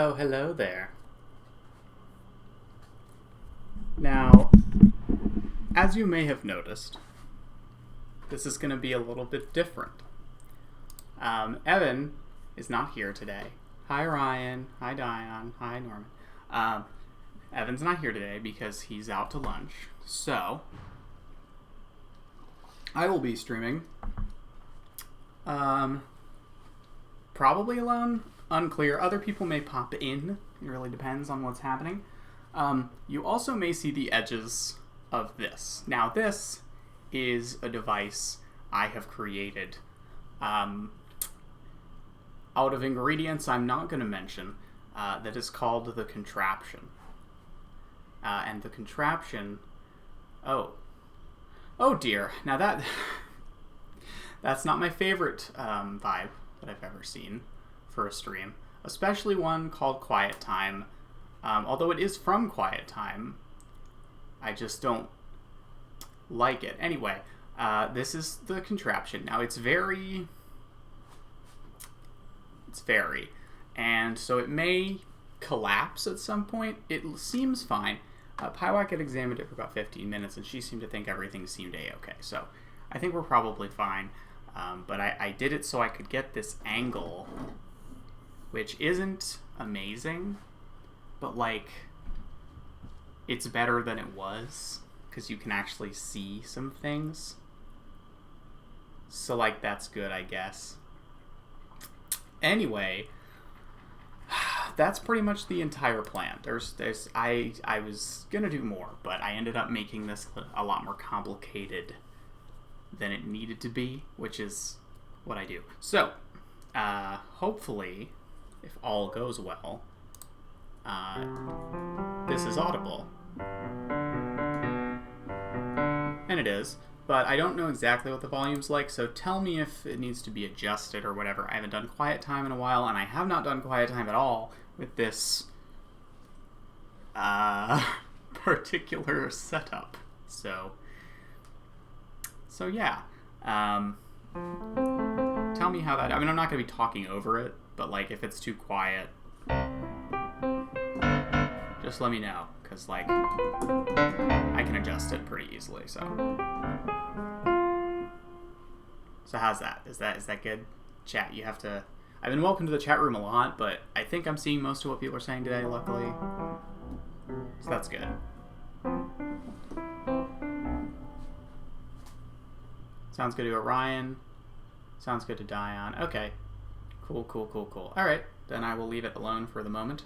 Oh, hello there. Now, as you may have noticed, this is going to be a little bit different. Evan is not here today. Hi, Ryan. Hi, Dion. Hi, Norman. Evan's not here today because he's out to lunch. So, I will be streaming. Probably alone. Unclear. Other people may pop in. It really depends on what's happening. You also may see the edges of this. Now, this is a device I have created out of ingredients I'm not going to mention that is called the contraption. And the contraption... Oh dear. Now that's not my favorite vibe that I've ever seen for a stream, especially one called Quiet Time. Although it is from Quiet Time, I just don't like it. Anyway, this is the contraption. Now it's very, and so it may collapse at some point. It seems fine. Pywak had examined it for about 15 minutes, and she seemed to think everything seemed a-okay. So I think we're probably fine. But I did it so I could get this angle, which isn't amazing, but, like, it's better than it was, because you can actually see some things. So, like, that's good, I guess. Anyway, that's pretty much the entire plan. I was gonna do more, but I ended up making this a lot more complicated than it needed to be, which is what I do. So, hopefully, if all goes well, this is audible. And it is, but I don't know exactly what the volume's like, so tell me if it needs to be adjusted or whatever. I haven't done Quiet Time in a while, and I have not done Quiet Time at all with this particular setup. So yeah. Tell me how that... I mean, I'm not going to be talking over it, but, like, if it's too quiet, just let me know, because, like, I can adjust it pretty easily, so how's that? Is that good? Chat, you have to... I've been welcome to the chat room a lot, but I think I'm seeing most of what people are saying today, luckily, so that's good. Sounds good to Orion. Sounds good to Dion. Okay. Cool. Alright, then I will leave it alone for the moment.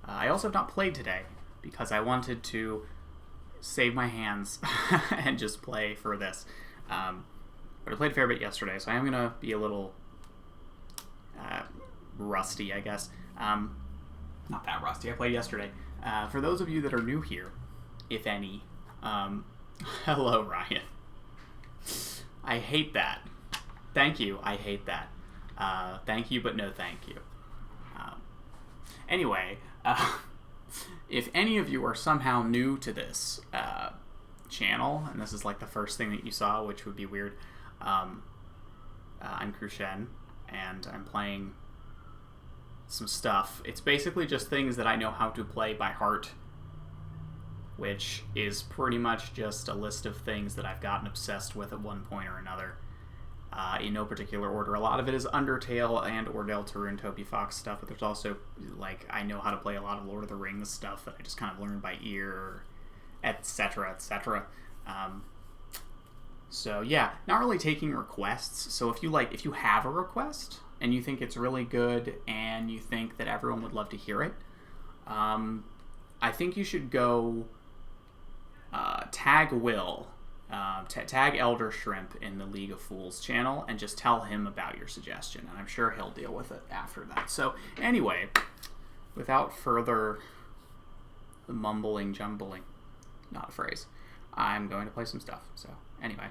I also have not played today, because I wanted to save my hands and just play for this. But I played a fair bit yesterday, so I am going to be a little rusty, I guess. Not that rusty. I played yesterday. For those of you that are new here, if any, hello, Ryan. I hate that. Thank you. I hate that. Thank you, but no thank you. Anyway, if any of you are somehow new to this channel, and this is like the first thing that you saw, which would be weird, I'm Cruxien, and I'm playing some stuff. It's basically just things that I know how to play by heart, which is pretty much just a list of things that I've gotten obsessed with at one point or another, in no particular order. A lot of it is Undertale and or Deltarune Toby Fox stuff, but there's also, like, I know how to play a lot of Lord of the Rings stuff that I just kind of learned by ear, etc., etc. So yeah, not really taking requests. So if you have a request and you think it's really good and you think that everyone would love to hear it, I think you should go tag Will, tag Elder Shrimp in the League of Fools channel and just tell him about your suggestion, and I'm sure he'll deal with it after that. So anyway, without further mumbling jumbling, not a phrase, I'm going to play some stuff. So anyway,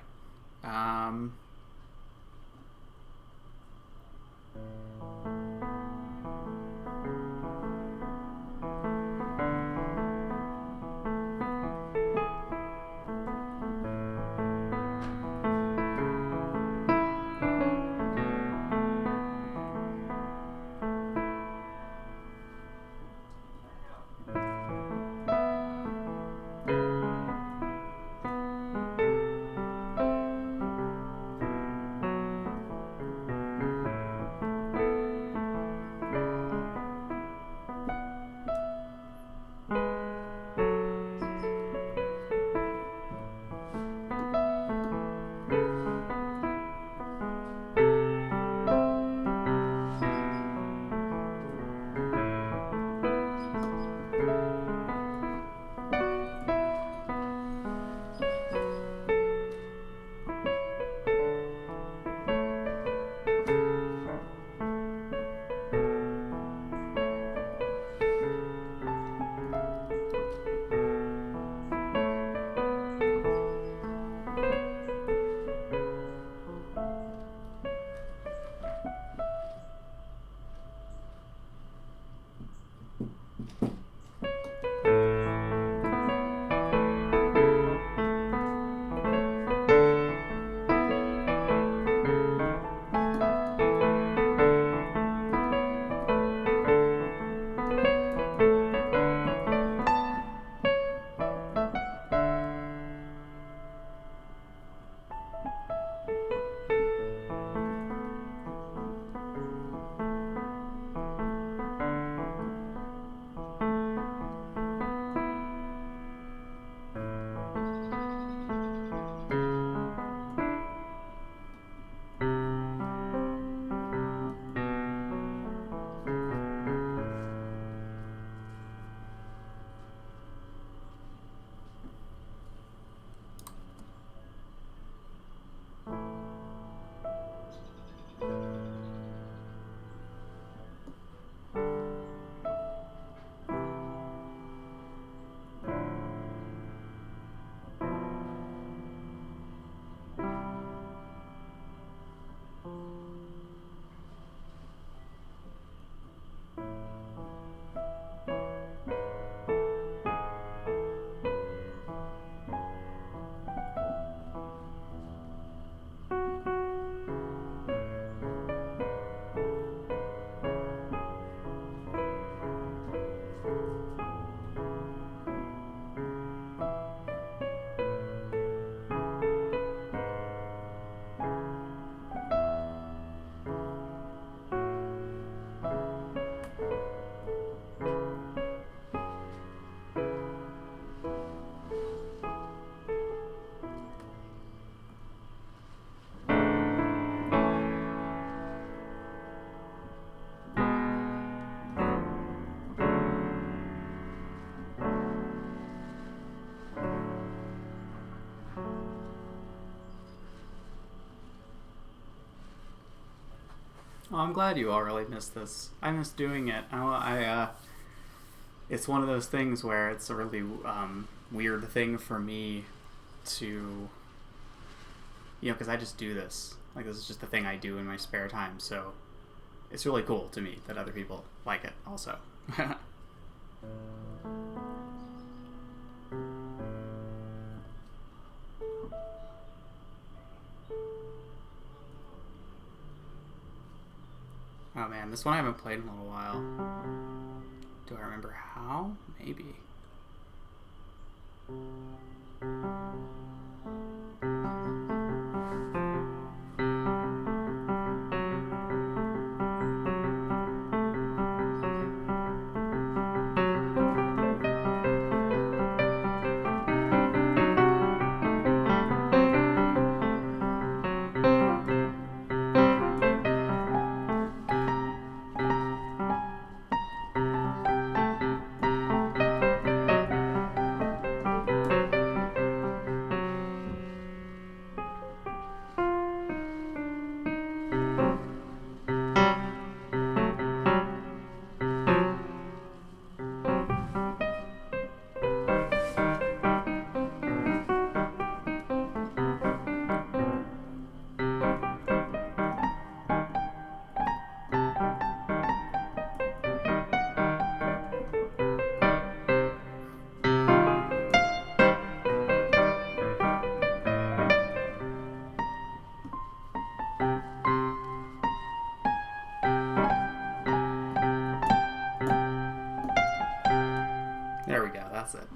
Well, I'm glad you all really missed this. I miss doing it. It's one of those things where it's a really weird thing for me to, because I just do this. Like, this is just the thing I do in my spare time. So it's really cool to me that other people like it also. Oh man, this one I haven't played in a little while. Do I remember how? Maybe. There we go, that's it.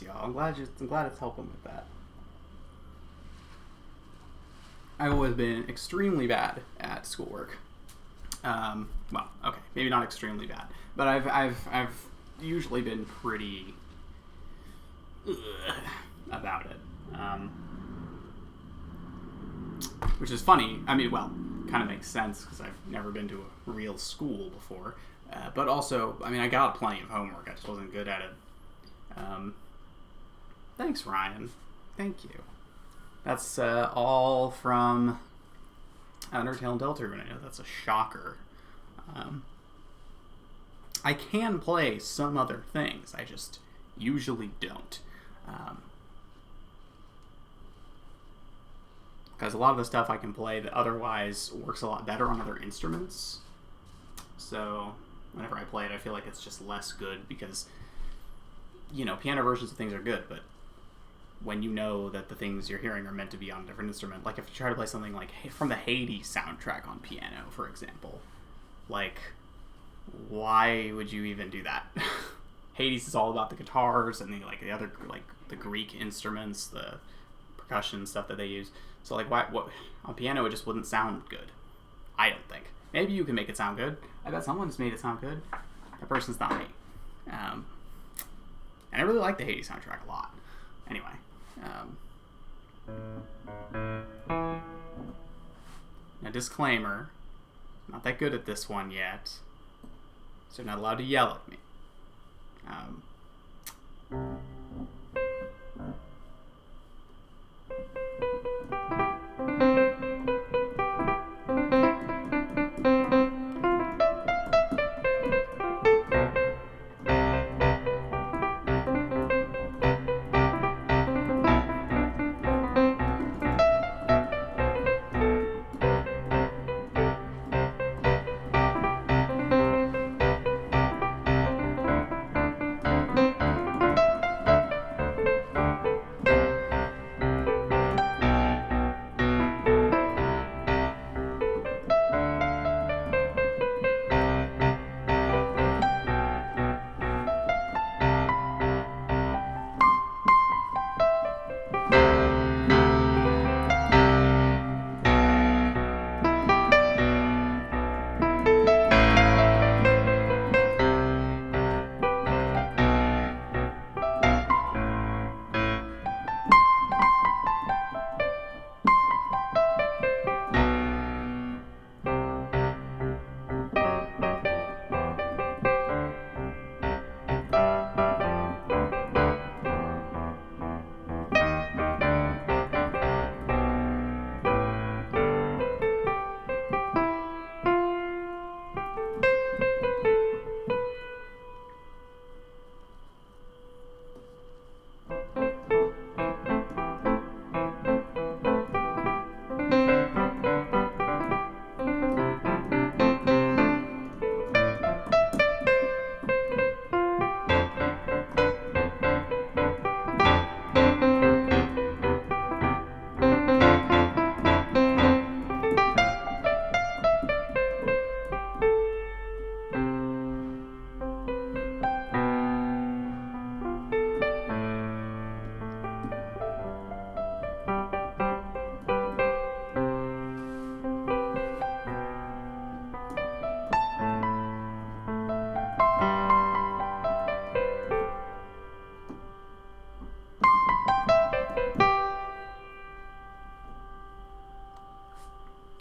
Thanks, y'all. I'm glad it's helping with that. I've always been extremely bad at schoolwork. Well, okay, maybe not extremely bad, but I've usually been pretty about it. Which is funny. I mean, well, kind of makes sense because I've never been to a real school before. But also, I mean, I got plenty of homework. I just wasn't good at it. Thanks, Ryan. Thank you. That's all from Undertale and Deltarune. I know that's a shocker. I can play some other things. I just usually don't. Because a lot of the stuff I can play that otherwise works a lot better on other instruments. So whenever I play it, I feel like it's just less good because, you know, piano versions of things are good, but when you know that the things you're hearing are meant to be on a different instrument, like if you try to play something like from the Hades soundtrack on piano, for example, like, why would you even do that? Hades is all about the guitars and the other, like, the Greek instruments, the percussion stuff that they use. So, like, what on piano it just wouldn't sound good. I don't think. Maybe you can make it sound good. I bet someone's made it sound good. That person's not me. And I really like the Hades soundtrack a lot. Anyway. Now, disclaimer. Not that good at this one yet. So you're not allowed to yell at me.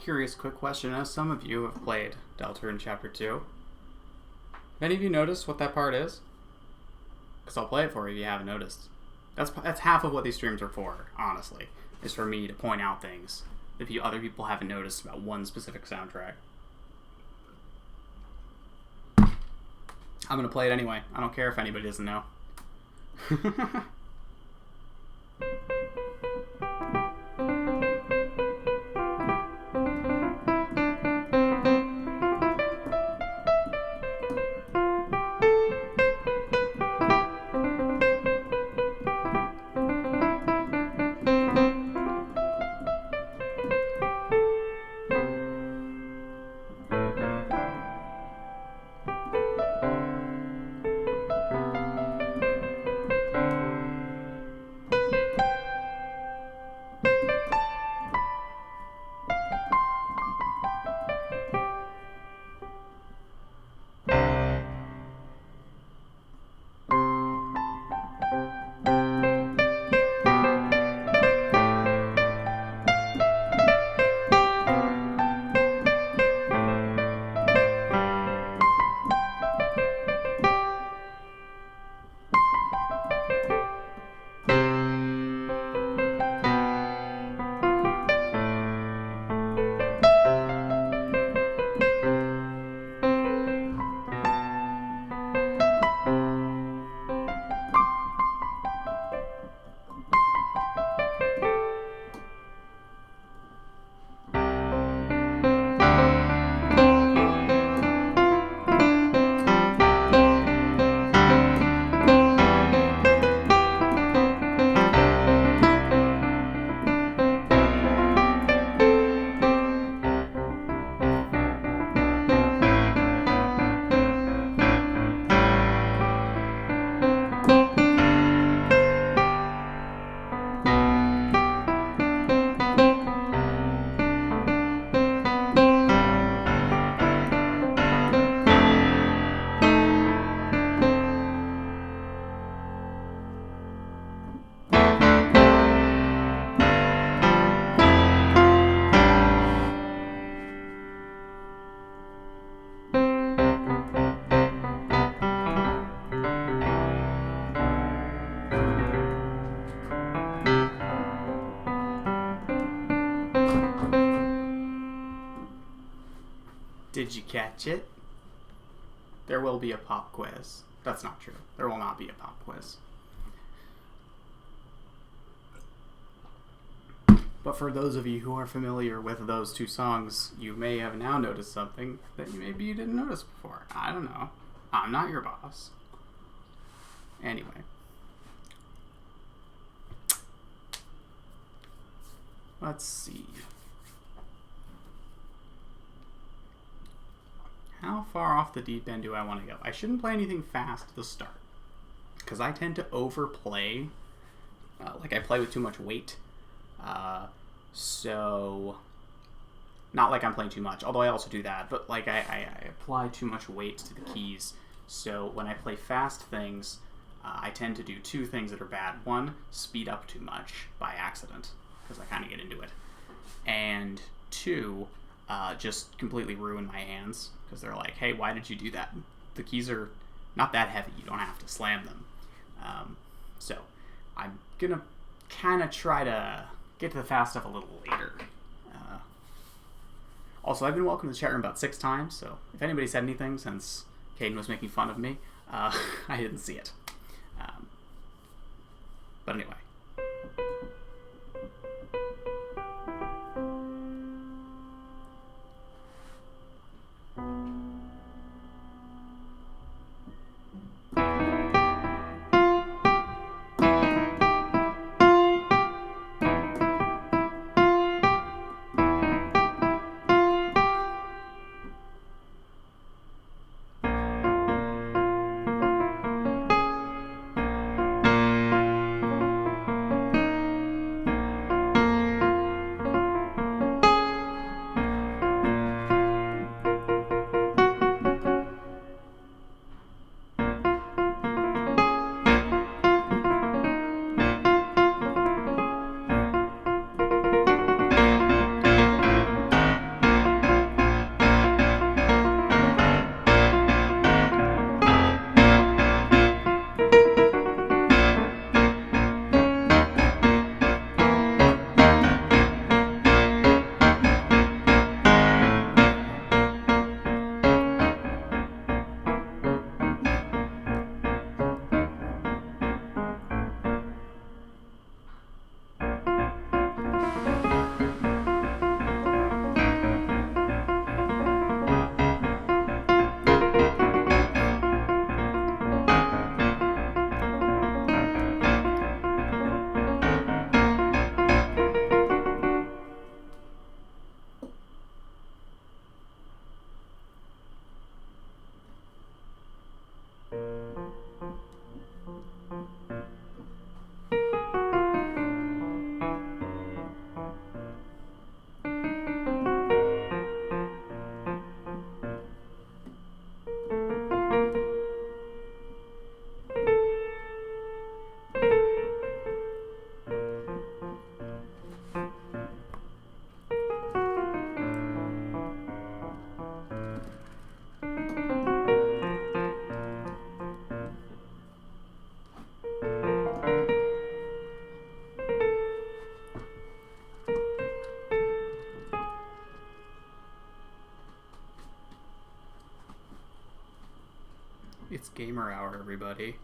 Curious quick question. As some of you have played Deltarune Chapter 2, have any of you noticed what that part is? Because I'll play it for you if you haven't noticed. That's half of what these streams are for, honestly, is for me to point out things that other people haven't noticed about one specific soundtrack. I'm going to play it anyway. I don't care if anybody doesn't know. Did you catch it? There will be a pop quiz. That's not true. There will not be a pop quiz. But for those of you who are familiar with those two songs, you may have now noticed something that maybe you didn't notice before. I don't know. I'm not your boss. Anyway. Let's see. How far off the deep end do I want to go? I shouldn't play anything fast at the start, because I tend to overplay. Like, I play with too much weight. So, not like I'm playing too much, although I also do that, but like I apply too much weight to the keys. So when I play fast things, I tend to do two things that are bad. One, speed up too much by accident, because I kind of get into it. And two, just completely ruin my hands, because they're like, hey, why did you do that? The keys are not that heavy. You don't have to slam them. So I'm going to kind of try to get to the fast stuff a little later. Also, I've been welcome to the chat room about 6 times, so if anybody said anything since Caden was making fun of me, I didn't see it. But anyway. It's gamer hour, everybody.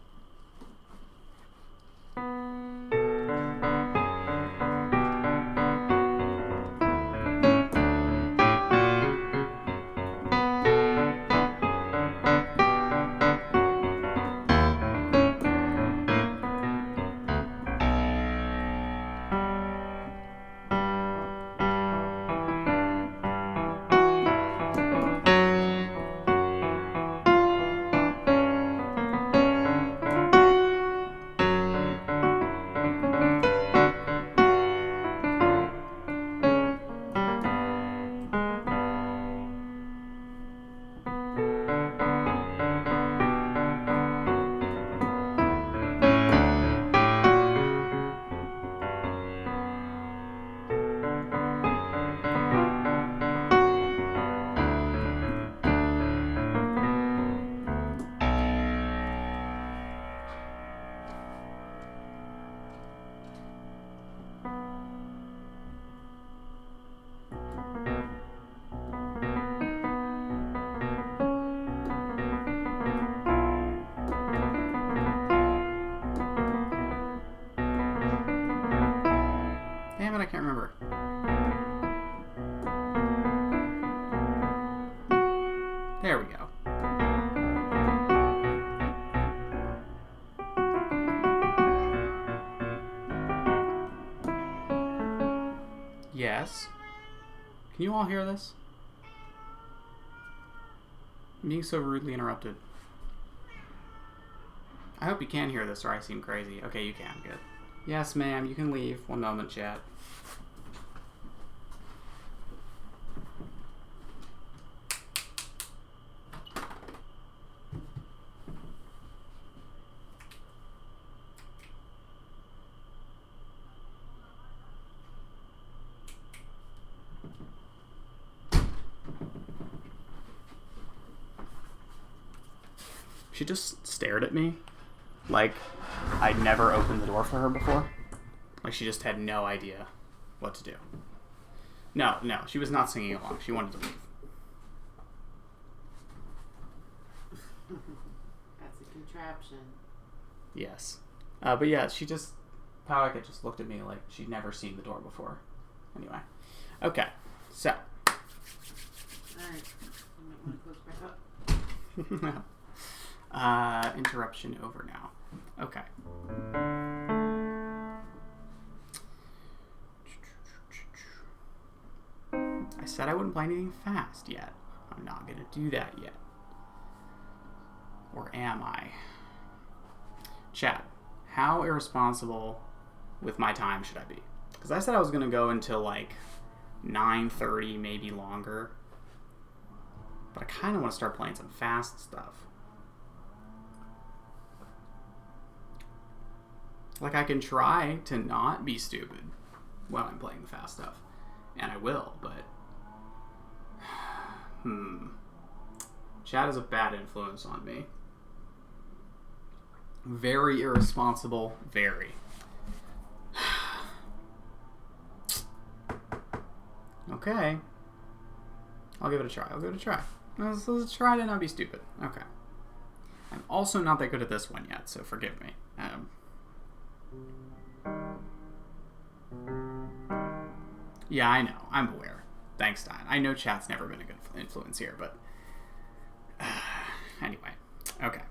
There we go. Yes. Can you all hear this? I'm being so rudely interrupted. I hope you can hear this or I seem crazy. Okay, you can. Good. Yes, ma'am. You can leave. One moment, chat. She just stared at me like I'd never opened the door for her before. Like she just had no idea what to do. No, she was not singing along. She wanted to leave. That's a contraption. Yes. But yeah, she just... Pawika just looked at me like she'd never seen the door before. Anyway. Okay, so. Alright. You might want to close back up. Interruption over now. Okay. I said I wouldn't play anything fast yet. I'm not going to do that yet. Or am I? Chat, how irresponsible with my time should I be? Because I said I was going to go until like 9:30, maybe longer. But I kind of want to start playing some fast stuff. Like, I can try to not be stupid while I'm playing the fast stuff. And I will, but... Chat is a bad influence on me. Very irresponsible. Very. Okay. I'll give it a try. Let's try to not be stupid. Okay. I'm also not that good at this one yet, so forgive me. Yeah, I know. I'm aware. Thanks, Diane. I know chat's never been a good influence here, but... anyway. Okay.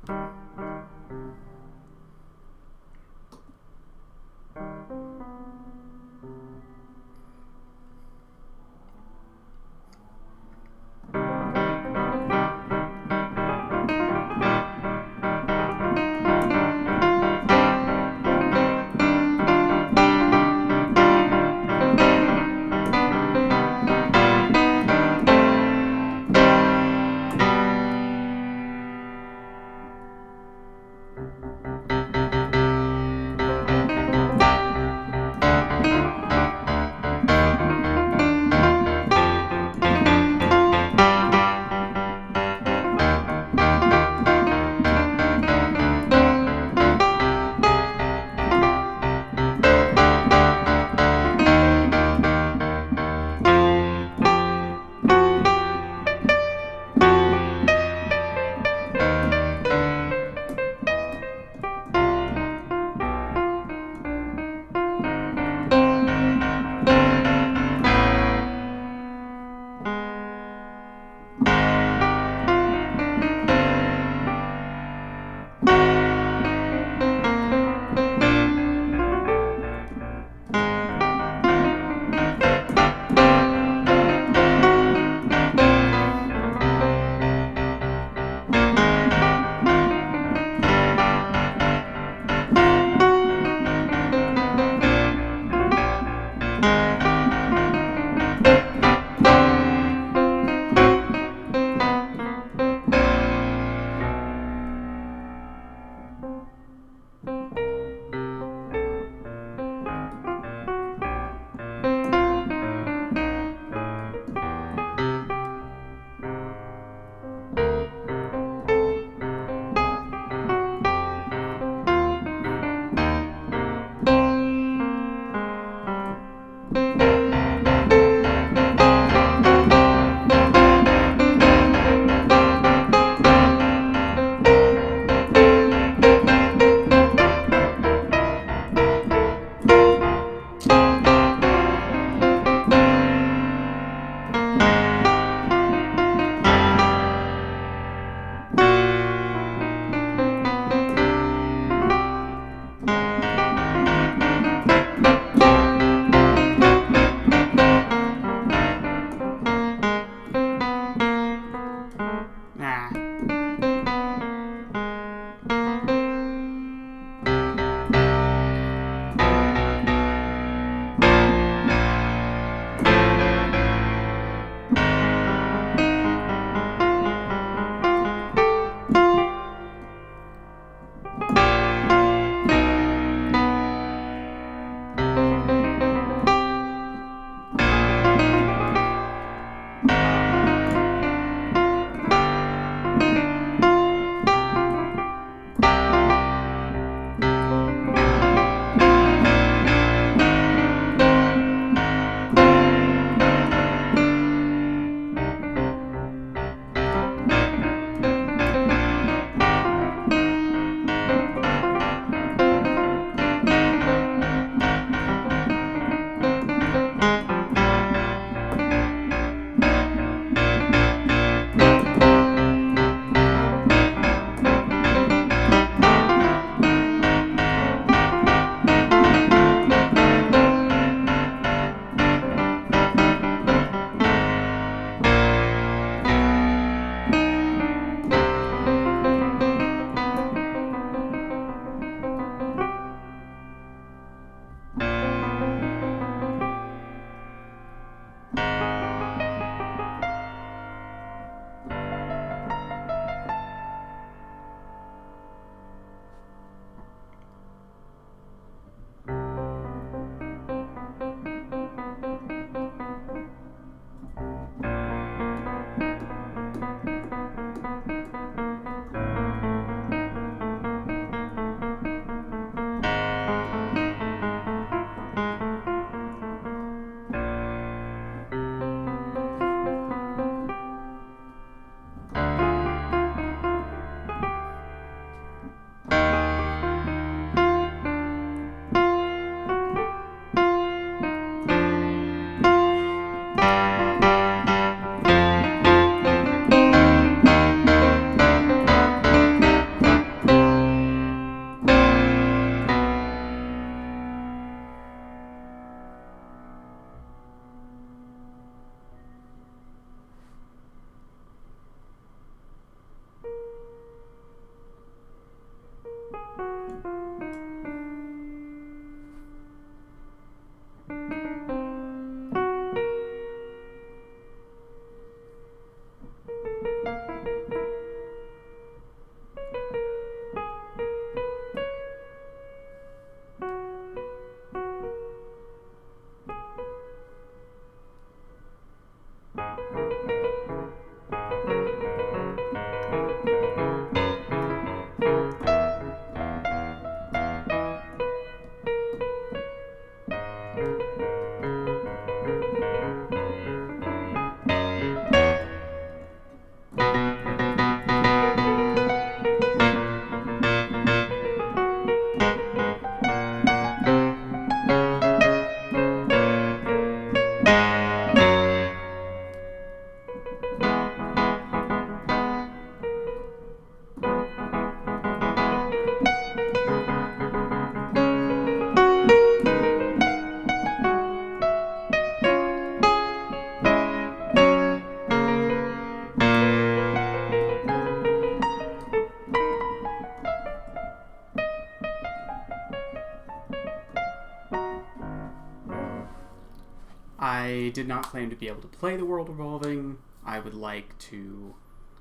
I did not claim to be able to play the world revolving. I would like to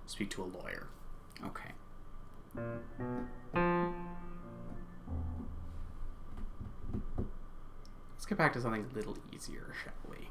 speak to a lawyer. Okay. Let's get back to something a little easier, shall we?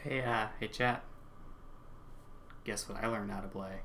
Hey, chat. Guess what I learned how to play?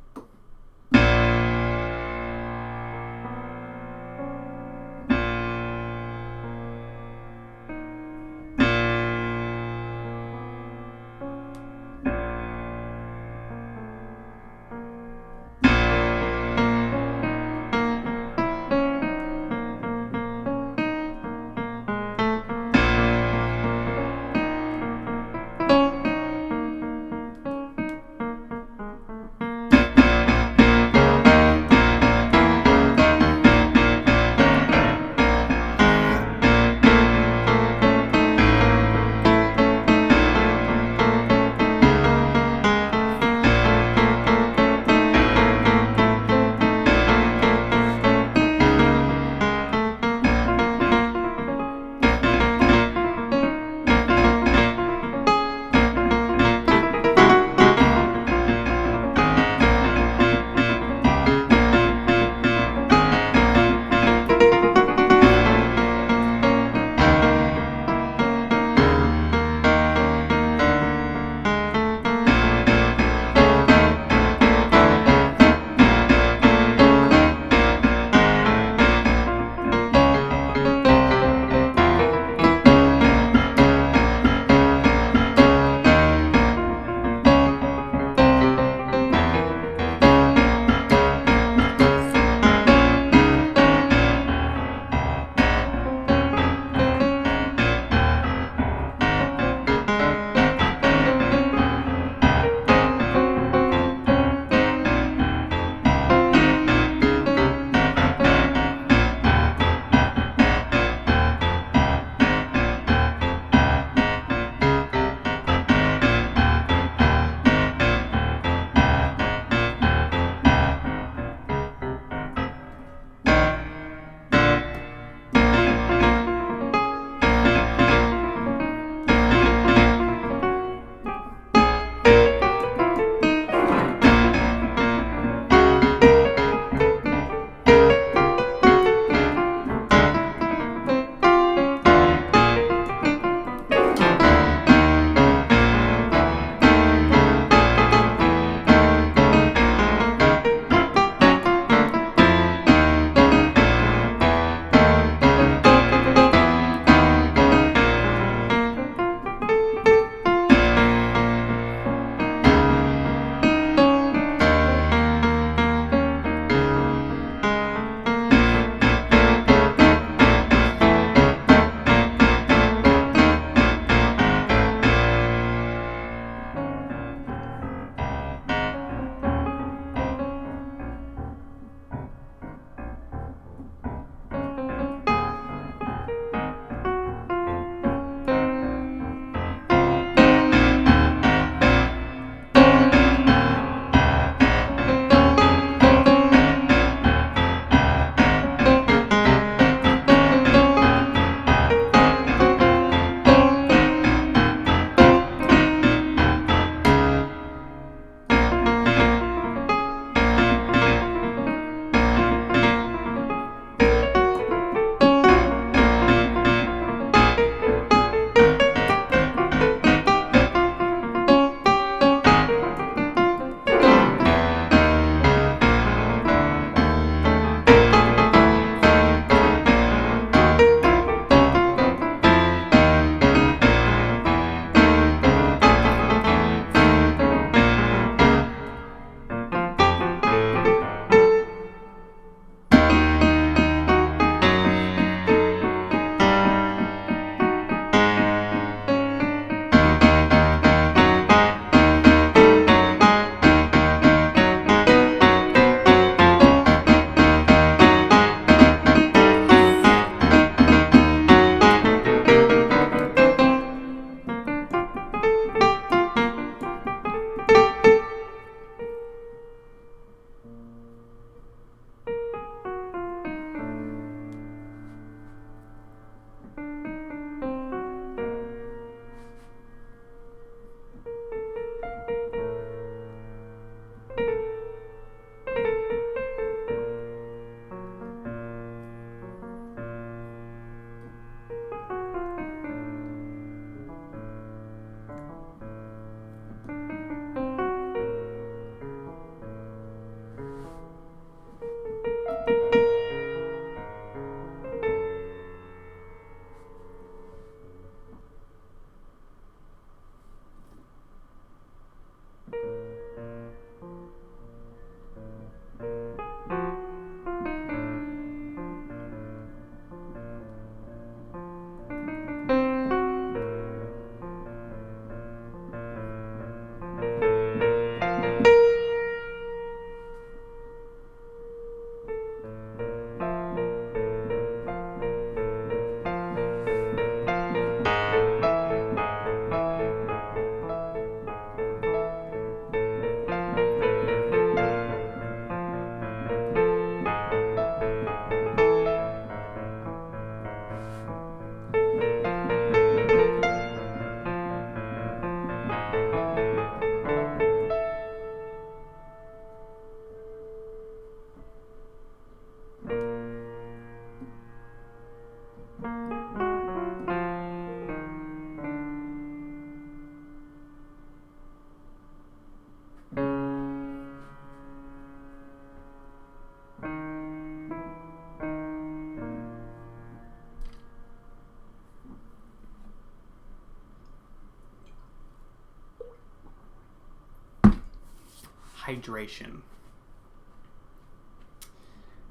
hydration.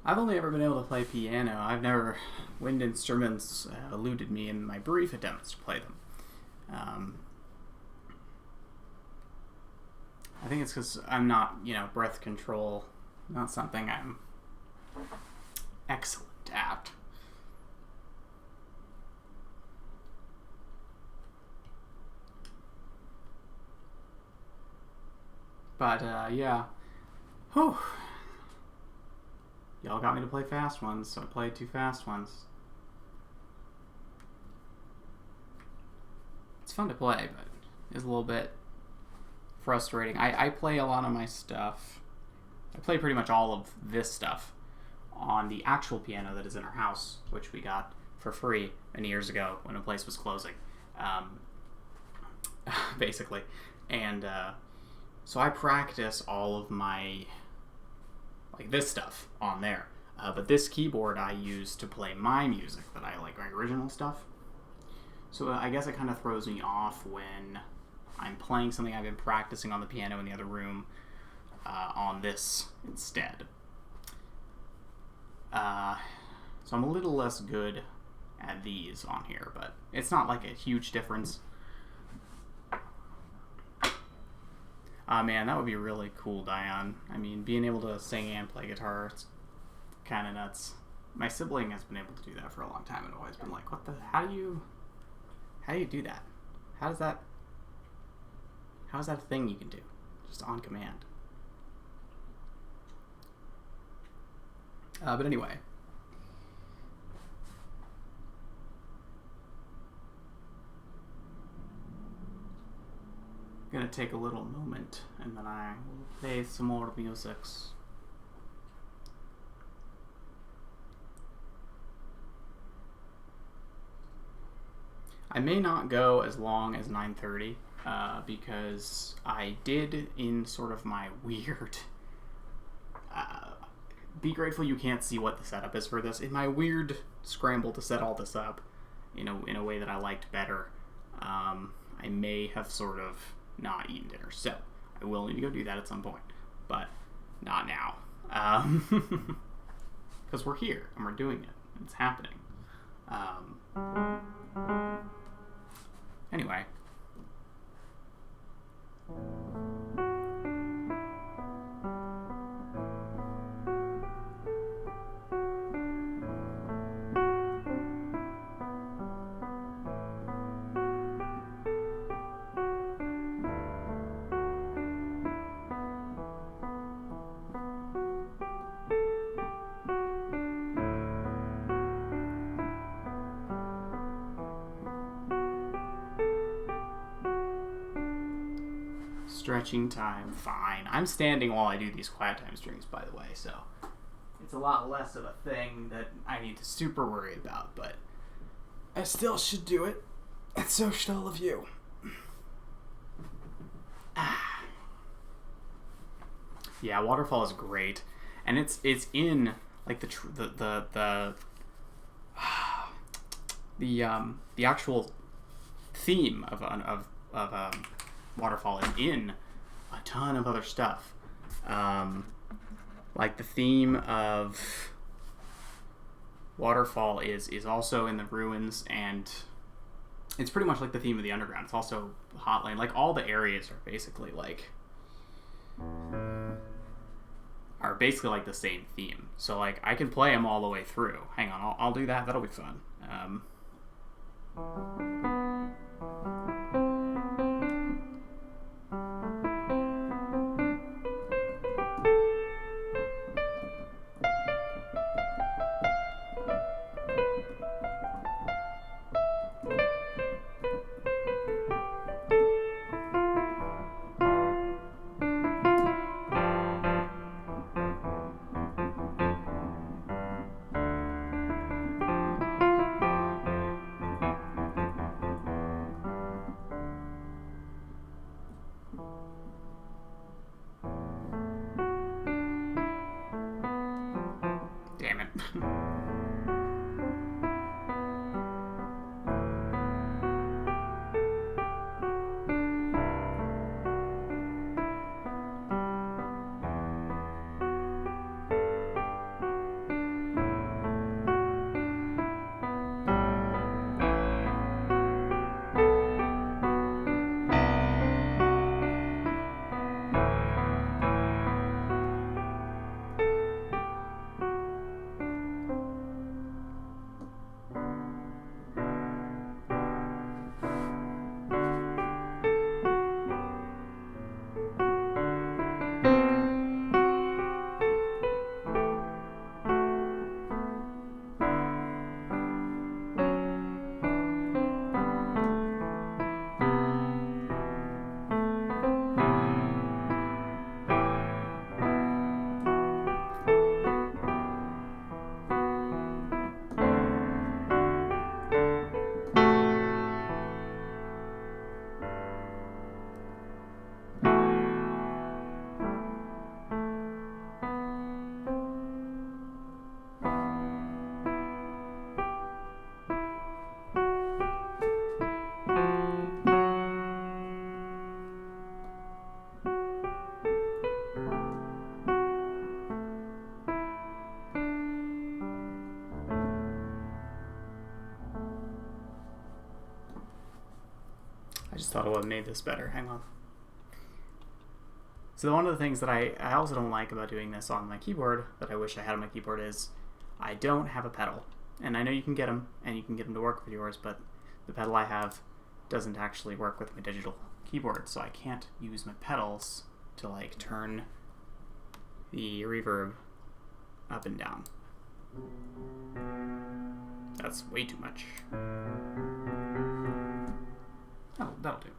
I've only ever been able to play piano. Wind instruments eluded me in my brief attempts to play them. I think it's because I'm not, breath control, not something I'm excellent at. But, yeah. Whew. Y'all got me to play fast ones, so I played 2 fast ones. It's fun to play, but it's a little bit frustrating. I play a lot of my stuff. I play pretty much all of this stuff on the actual piano that is in our house, which we got for free many years ago when a place was closing. Basically. And, so I practice all of my, this stuff on there. But this keyboard I use to play my music that I like, my original stuff. So I guess it kind of throws me off when I'm playing something I've been practicing on the piano in the other room on this instead. So I'm a little less good at these on here, but it's not like a huge difference. Man, that would be really cool, Dion. I mean, being able to sing and play guitar, it's kind of nuts. My sibling has been able to do that for a long time and always been like, how do you do that? How's that a thing you can do? Just on command. But anyway. Gonna take a little moment and then I will play some more musics. I may not go as long as 9:30 because I did, in sort of my weird be grateful you can't see what the setup is for this. In my weird scramble to set all this up in a way that I liked better, I may have sort of not eaten dinner, so I will need to go do that at some point, but not now, because we're here and we're doing it. It's happening. Anyway. Stretching time, fine. I'm standing while I do these quiet time streams, by the way, so it's a lot less of a thing that I need to super worry about, but I still should do it, and so should all of you. Yeah, Waterfall is great, and it's in like the actual theme of Waterfall is in a ton of other stuff. Like the theme of Waterfall is also in the ruins, and it's pretty much like the theme of the underground. It's also Hotline. Like all the areas are basically like the same theme. So like I can play them all the way through. Hang on, I'll do that. That'll be fun. just thought I would have made this better. Hang on. So one of the things that I also don't like about doing this on my keyboard that I wish I had on my keyboard is I don't have a pedal. And I know you can get them, and you can get them to work with yours, but the pedal I have doesn't actually work with my digital keyboard, so I can't use my pedals to like turn the reverb up and down. That's way too much. Oh, that'll do.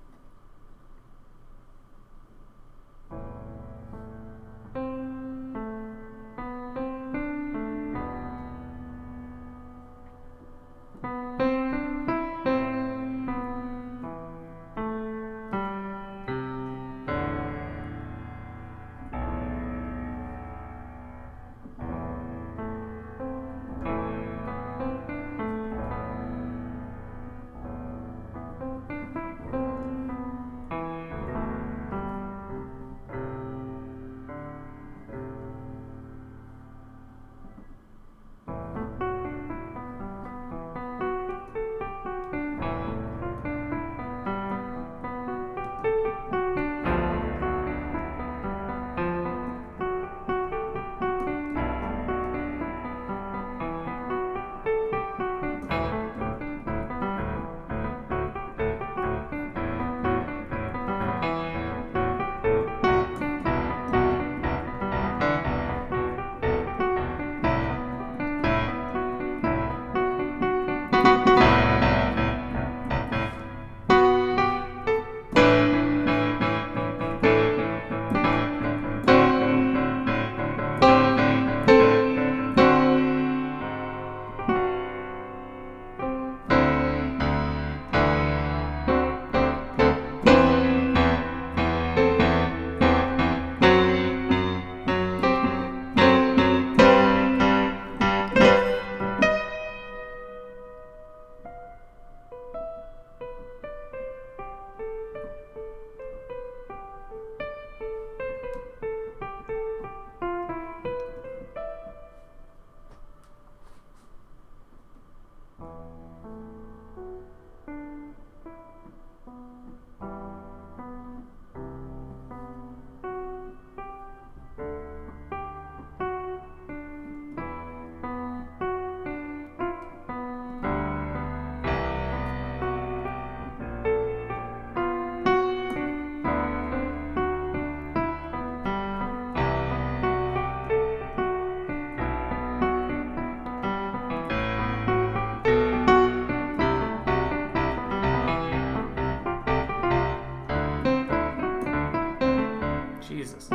Jesus.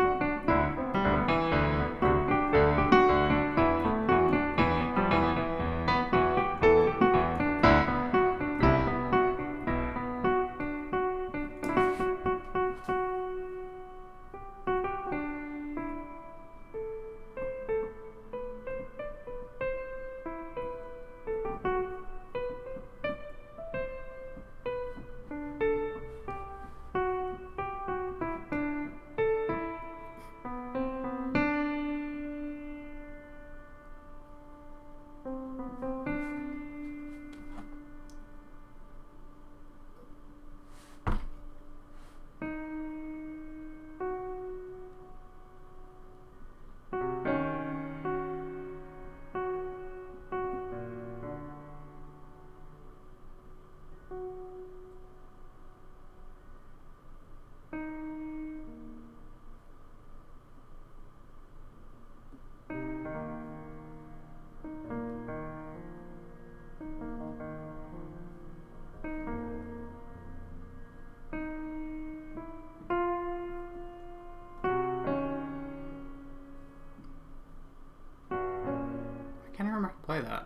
I can't remember how to play that.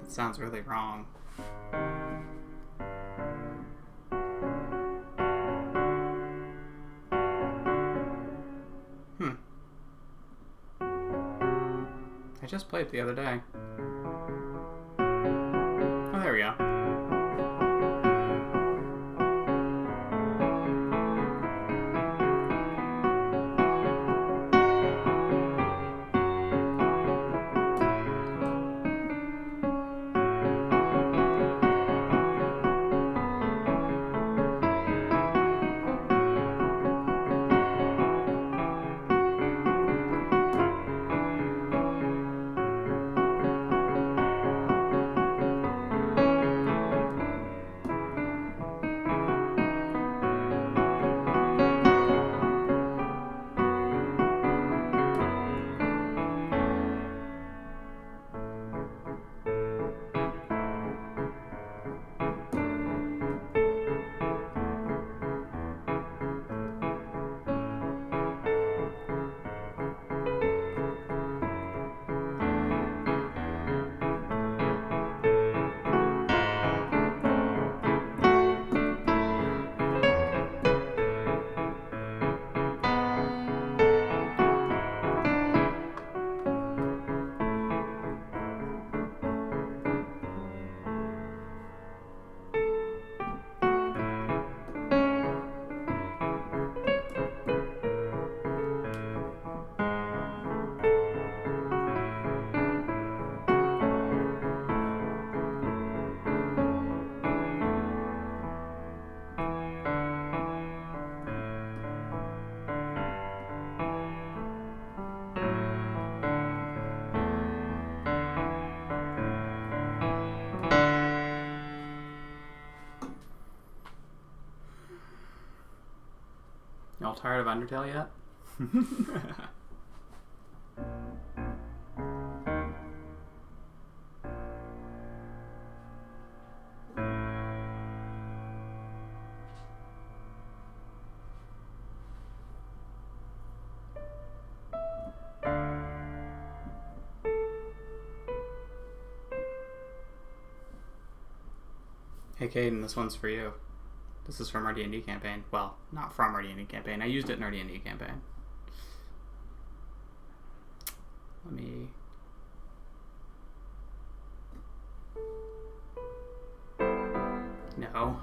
It sounds really wrong. I just played it the other day. Oh, there we go. all tired of Undertale yet? Hey Caden, this one's for you. This is from our D&D campaign. Well, not from our D&D campaign. I used it in our D&D campaign. Let me... No.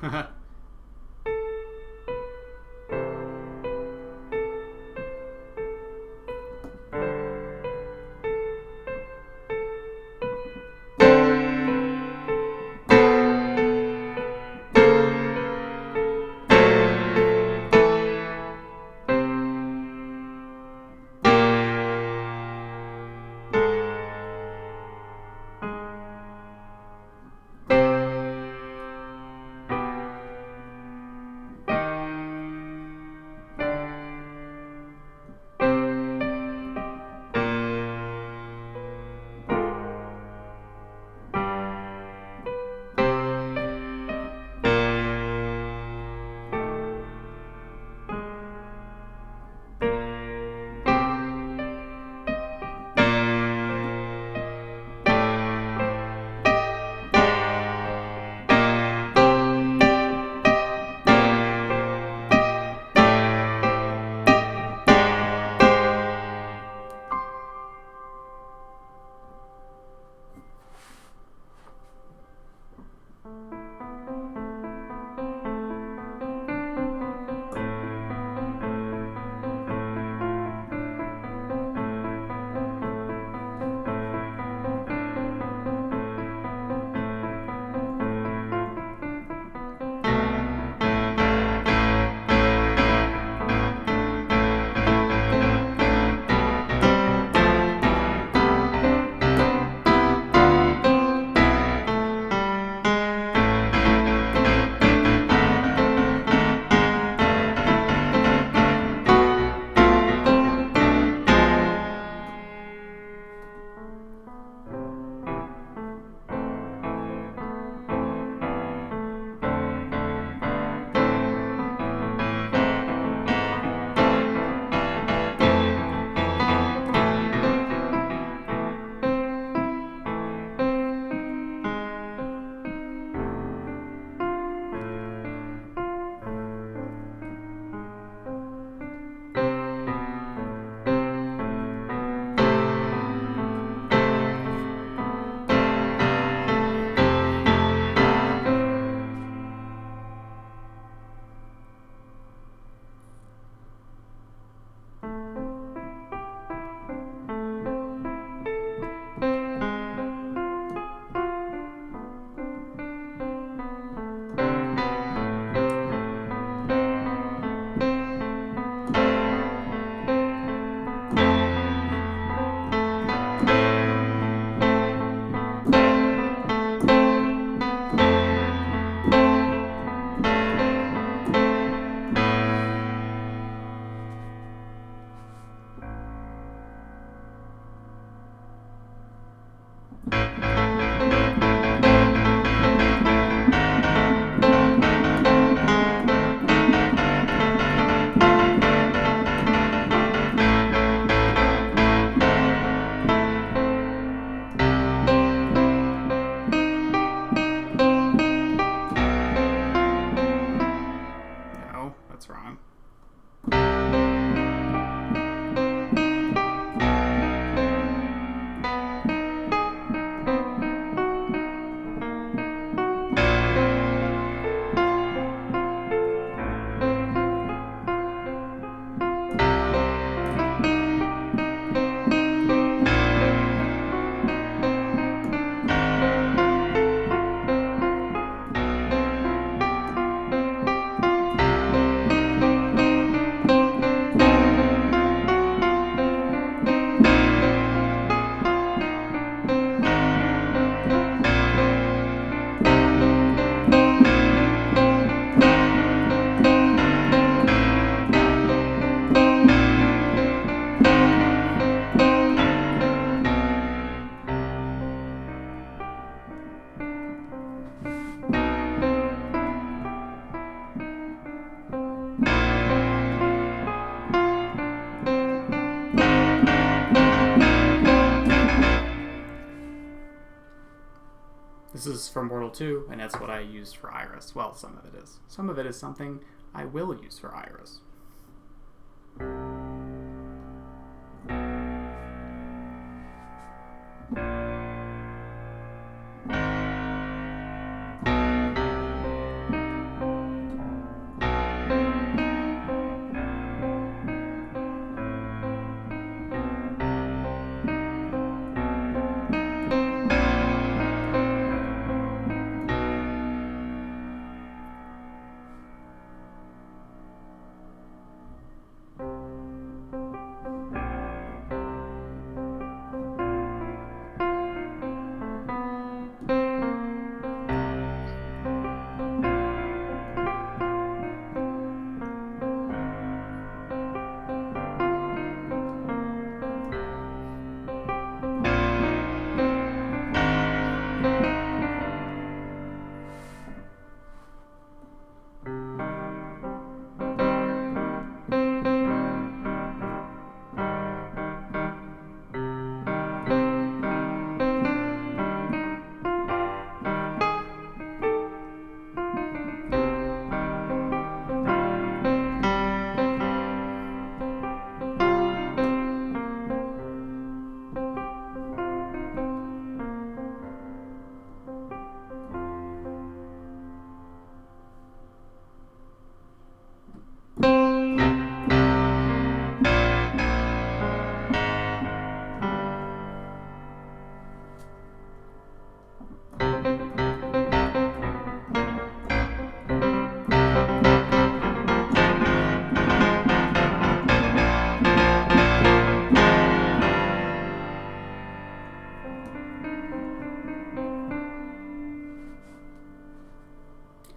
This is from Mortal 2, and that's what I used for Iris. Well, some of it is. Some of it is something I will use for Iris.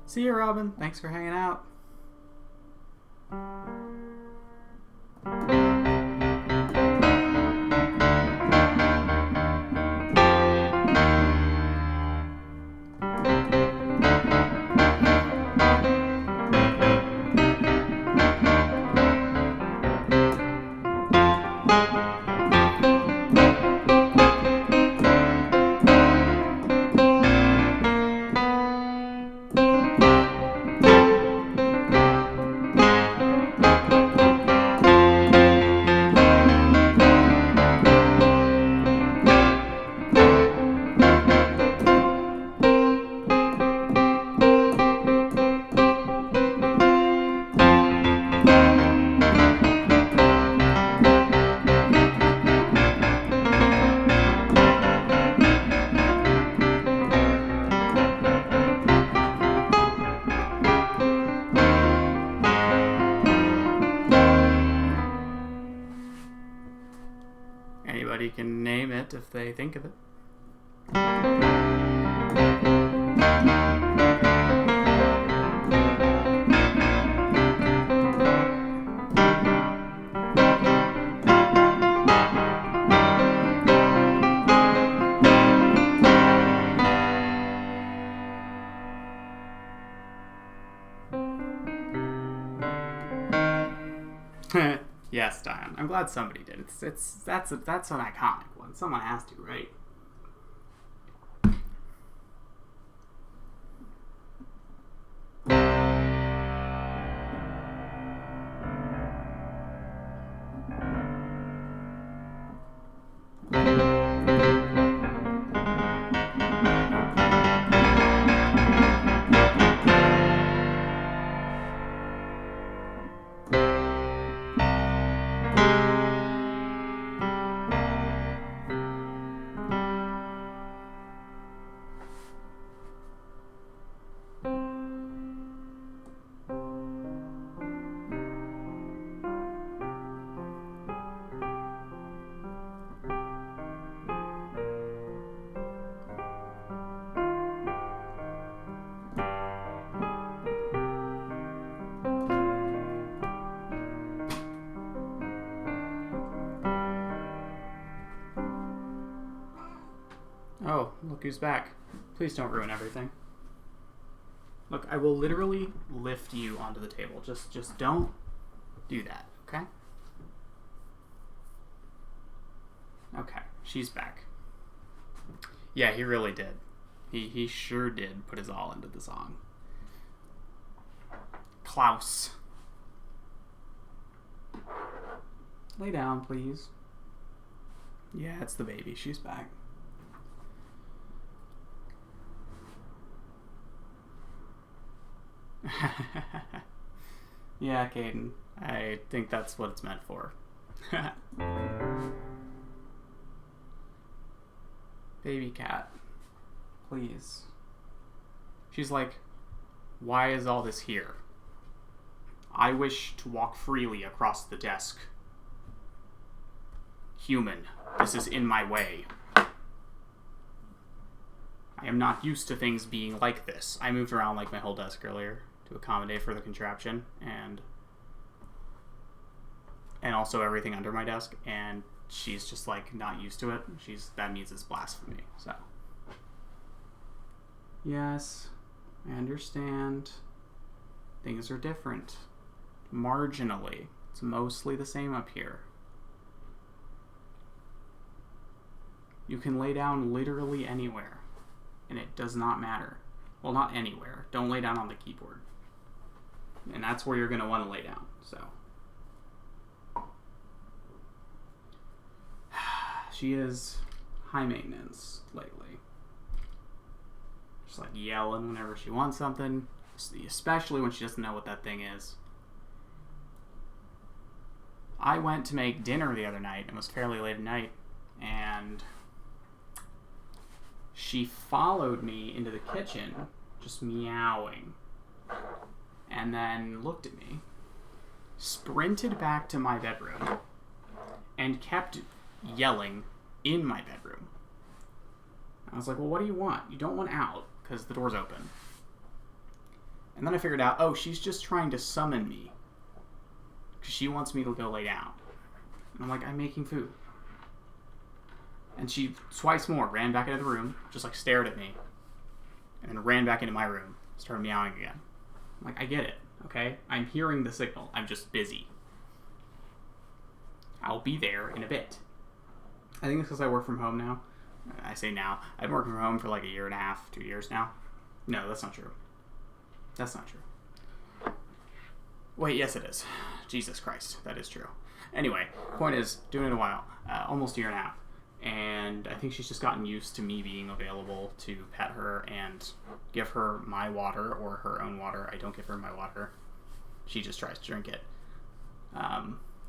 See you, Robin. Thanks for hanging out. Anybody can name it if they think of it. Yes, Diane. I'm glad somebody did. That's an iconic one. Someone has to, right? Oh, look who's back. Please don't ruin everything. Look, I will literally lift you onto the table. Just don't do that, okay? Okay, she's back. Yeah, he really did. He sure did put his all into the song. Klaus. Lay down, please. Yeah, it's the baby. She's back. Yeah, Caden. I think that's what it's meant for. Baby cat. Please. She's like, why is all this here? I wish to walk freely across the desk. Human, this is in my way. I am not used to things being like this. I moved around like my whole desk earlier to accommodate for the contraption and also everything under my desk, and she's just like not used to it. That means it's blasphemy. So yes, I understand. Things are different. Marginally. It's mostly the same up here. You can lay down literally anywhere, and it does not matter. Well, not anywhere. Don't lay down on the keyboard. And that's where you're going to want to lay down. So she is high maintenance lately. Just like yelling whenever she wants something, especially when she doesn't know what that thing is. I went to make dinner the other night. It was fairly late at night, and she followed me into the kitchen, just meowing, and then looked at me, sprinted back to my bedroom, and kept yelling in my bedroom. I was like, well, what do you want? You don't want out, because the door's open. And then I figured out, oh, she's just trying to summon me, because she wants me to go lay down. And I'm like, I'm making food. And she, twice more, ran back into the room, just like stared at me, and then ran back into my room, started meowing again. I'm like, I get it, okay? I'm hearing the signal. I'm just busy. I'll be there in a bit. I think it's because I work from home now. I say now. I've been working from home for like a year and a half, 2 years now. No, that's not true. That's not true. Wait, yes it is. Jesus Christ, that is true. Anyway, point is, doing it a while. Almost a year and a half. And I think she's just gotten used to me being available to pet her and give her my water or her own water. I don't give her my water. She just tries to drink it.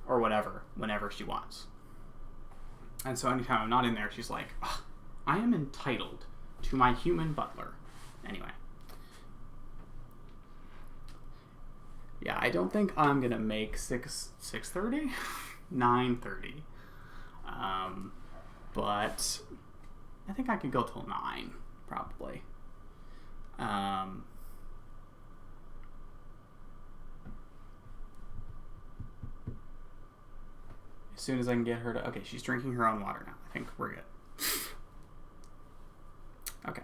Or whatever, whenever she wants. And so anytime I'm not in there, she's like, I am entitled to my human butler. Anyway. Yeah, I don't think I'm going to make 6:30? 9:30. But I think I could go till 9, probably. As soon as I can get her to... Okay, she's drinking her own water now. I think we're good. Okay.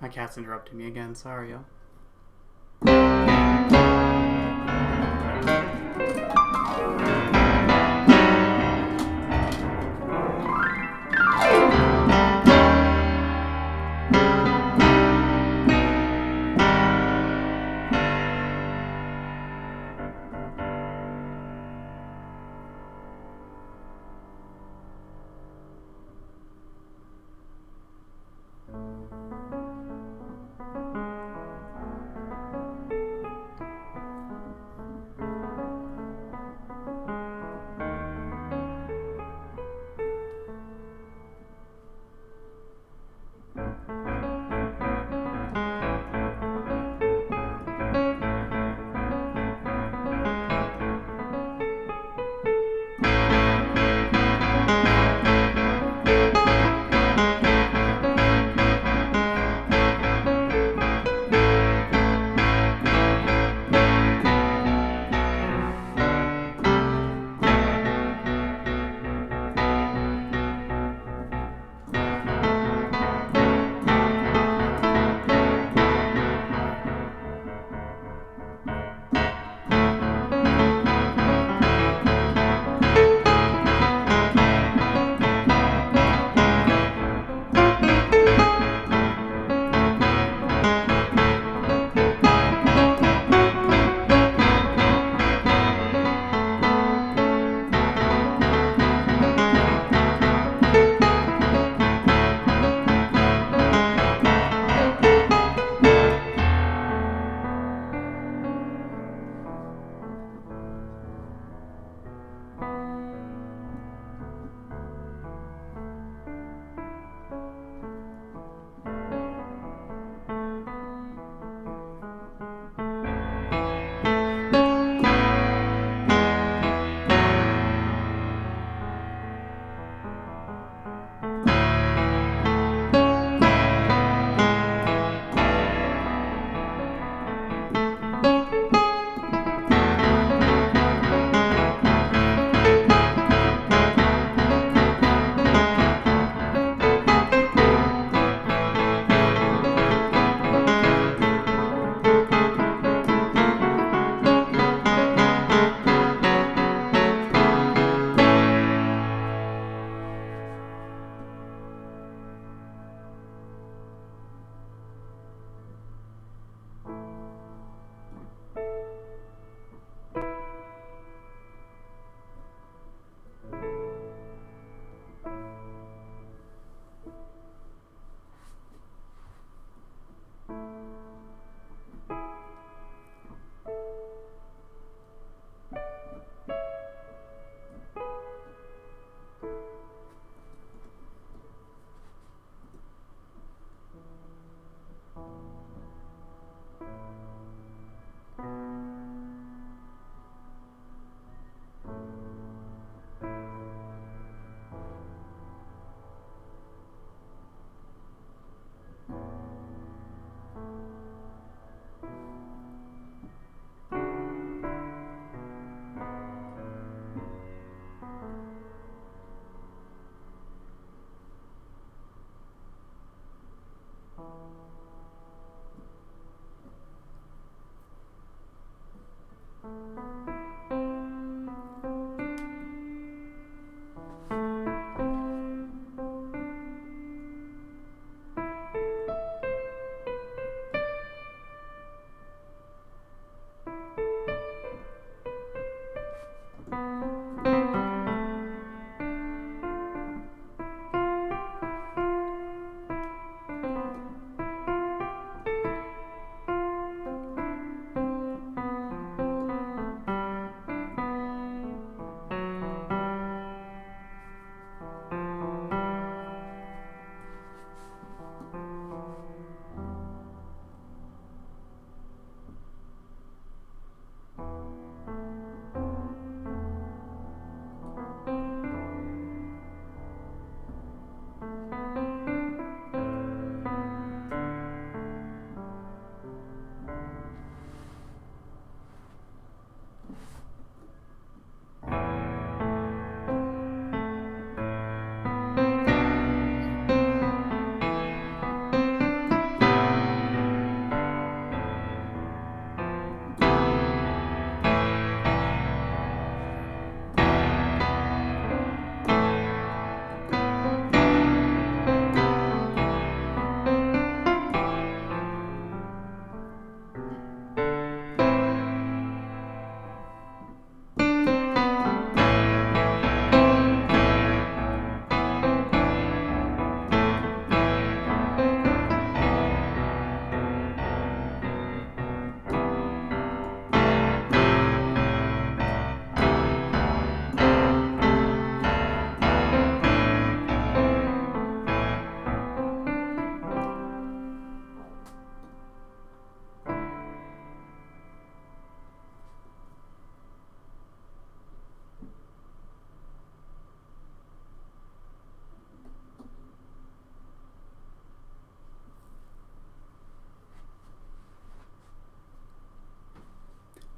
My cat's interrupting me again. Sorry, yo.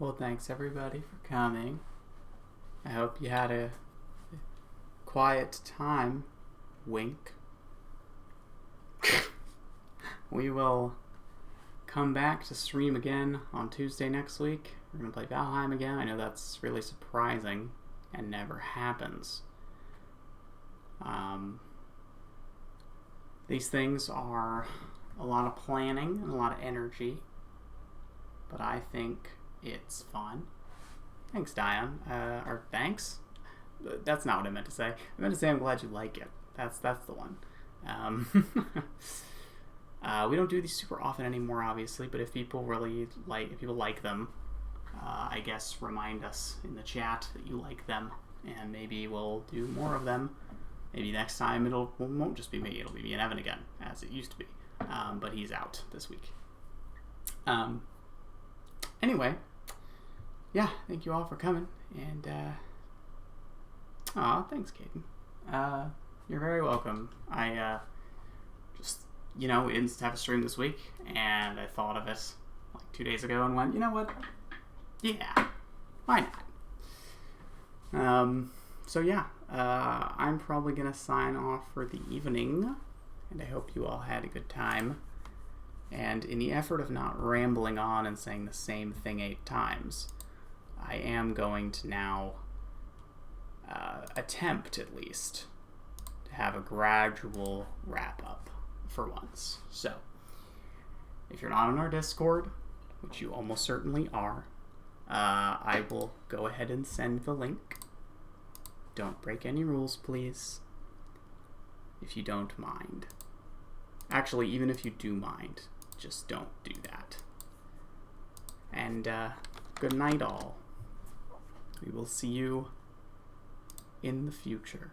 Well, thanks everybody for coming. I hope you had a quiet time. Wink. We will come back to stream again on Tuesday next week. We're going to play Valheim again. I know that's really surprising and never happens. These things are a lot of planning and a lot of energy, but I think it's fun. Thanks, Diane. Or thanks? That's not what I meant to say. I meant to say I'm glad you like it. That's the one. We don't do these super often anymore, obviously, but if people like them, I guess remind us in the chat that you like them, and maybe we'll do more of them. Maybe next time it won't just be me, it'll be me and Evan again, as it used to be. But he's out this week. Anyway, yeah, thank you all for coming, and thanks, Caden. You're very welcome. I just, we didn't have a stream this week, and I thought of it like 2 days ago and went, you know what? Yeah, why not? So yeah, I'm probably gonna sign off for the evening, and I hope you all had a good time. And in the effort of not rambling on and saying the same thing 8 times, I am going to now attempt, at least, to have a gradual wrap-up for once. So, if you're not on our Discord, which you almost certainly are, I will go ahead and send the link. Don't break any rules, please, if you don't mind. Actually, even if you do mind, just don't do that. And good night, all. We will see you in the future.